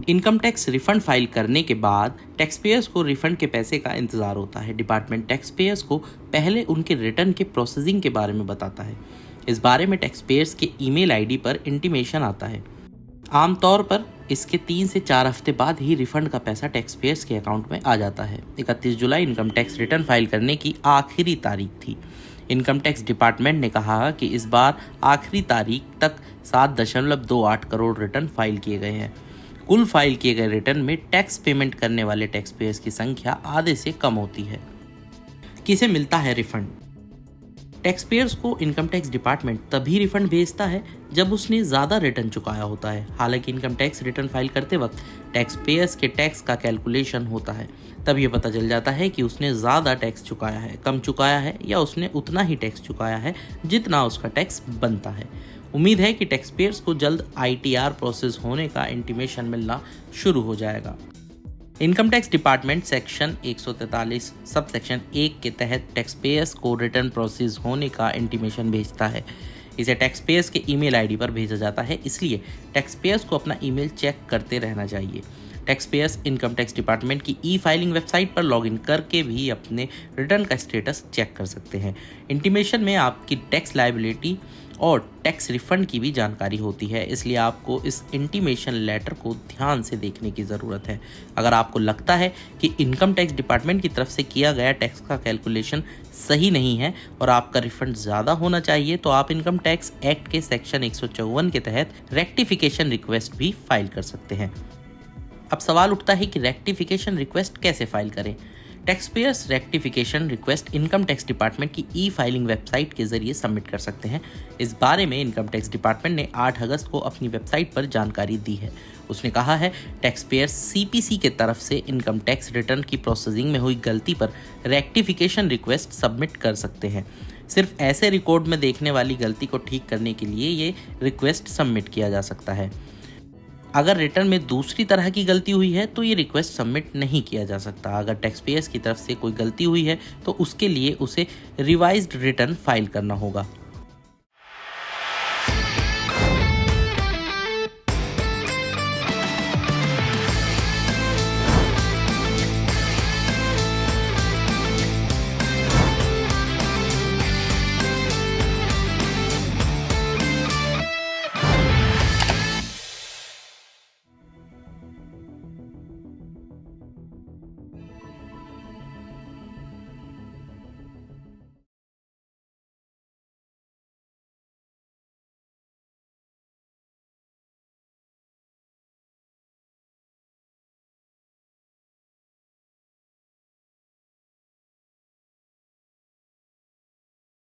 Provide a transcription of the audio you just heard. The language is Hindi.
इनकम टैक्स रिफंड फाइल करने के बाद टैक्स पेयर्स को रिफंड के पैसे का इंतज़ार होता है। डिपार्टमेंट टैक्स पेयर्स को पहले उनके रिटर्न के प्रोसेसिंग के बारे में बताता है। इस बारे में टैक्स पेयर्स के ईमेल आईडी पर इंटीमेशन आता है। आमतौर पर इसके 3 से 4 हफ्ते बाद ही रिफंड का पैसा टैक्स पेयर्स के अकाउंट में आ जाता है। 31 जुलाई इनकम टैक्स रिटर्न फाइल करने की आखिरी तारीख थी। इनकम टैक्स डिपार्टमेंट ने कहा कि इस बार आखिरी तारीख तक 7.28 करोड़ रिटर्न फाइल किए गए हैं। कुल फाइल किए गए रिटर्न में टैक्स पेमेंट करने वाले टैक्स पेयर्स की संख्या आधे से कम होती है। किसे मिलता है रिफंड? टैक्स पेयर्स को इनकम टैक्स डिपार्टमेंट तभी रिफंड भेजता है जब उसने ज़्यादा रिटर्न चुकाया होता है। हालांकि इनकम टैक्स रिटर्न फाइल करते वक्त टैक्स पेयर्स के टैक्स का कैलकुलेशन होता है, तब ये पता चल जाता है कि उसने ज़्यादा टैक्स चुकाया है, कम चुकाया है या उसने उतना ही टैक्स चुकाया है जितना उसका टैक्स बनता है। उम्मीद है कि टैक्स पेयर्स को जल्द ITR प्रोसेस होने का इंटीमेशन मिलना शुरू हो जाएगा। Income tax department section 143 sub section 1 के तहत टैक्स पेयर्स को रिटर्न प्रोसेस होने का इंटीमेशन भेजता है। इसे टैक्स पेयर्स के ईमेल आईडी पर भेजा जाता है, इसलिए टैक्स पेयर्स को अपना ईमेल चेक करते रहना चाहिए। Tax payers income tax department की ई-फाइलिंग वेबसाइट पर लॉगिन करके भी अपने रिटर्न का स्टेटस चेक कर सकते हैं। इंटीमेशन में आपकी टैक्स लायबिलिटी और टैक्स रिफंड की भी जानकारी होती है, इसलिए आपको इस इंटीमेशन लेटर को ध्यान से देखने की ज़रूरत है। अगर आपको लगता है कि इनकम टैक्स डिपार्टमेंट की तरफ से किया गया टैक्स का कैलकुलेशन सही नहीं है और आपका रिफंड ज़्यादा होना चाहिए, तो आप इनकम टैक्स एक्ट के सेक्शन 154 के तहत रेक्टिफिकेशन रिक्वेस्ट भी फाइल कर सकते हैं। अब सवाल उठता है कि रेक्टिफिकेशन रिक्वेस्ट कैसे फाइल करें? Tax payers rectification request income tax department की ई-फाइलिंग वेबसाइट के जरिए सबमिट कर सकते हैं। इस बारे में इनकम टैक्स डिपार्टमेंट ने 8 अगस्त को अपनी वेबसाइट पर जानकारी दी है। उसने कहा है, टैक्स पेयर्स CPC के तरफ से इनकम टैक्स रिटर्न की प्रोसेसिंग में हुई गलती पर रेक्टिफिकेशन रिक्वेस्ट सबमिट कर सकते हैं। सिर्फ ऐसे रिकॉर्ड में देखने वाली गलती को ठीक करने के लिए ये रिक्वेस्ट सबमिट किया जा सकता है। अगर रिटर्न में दूसरी तरह की गलती हुई है तो ये रिक्वेस्ट सबमिट नहीं किया जा सकता। अगर टैक्स पेयर्स की तरफ से कोई गलती हुई है तो उसके लिए उसे रिवाइज्ड रिटर्न फाइल करना होगा।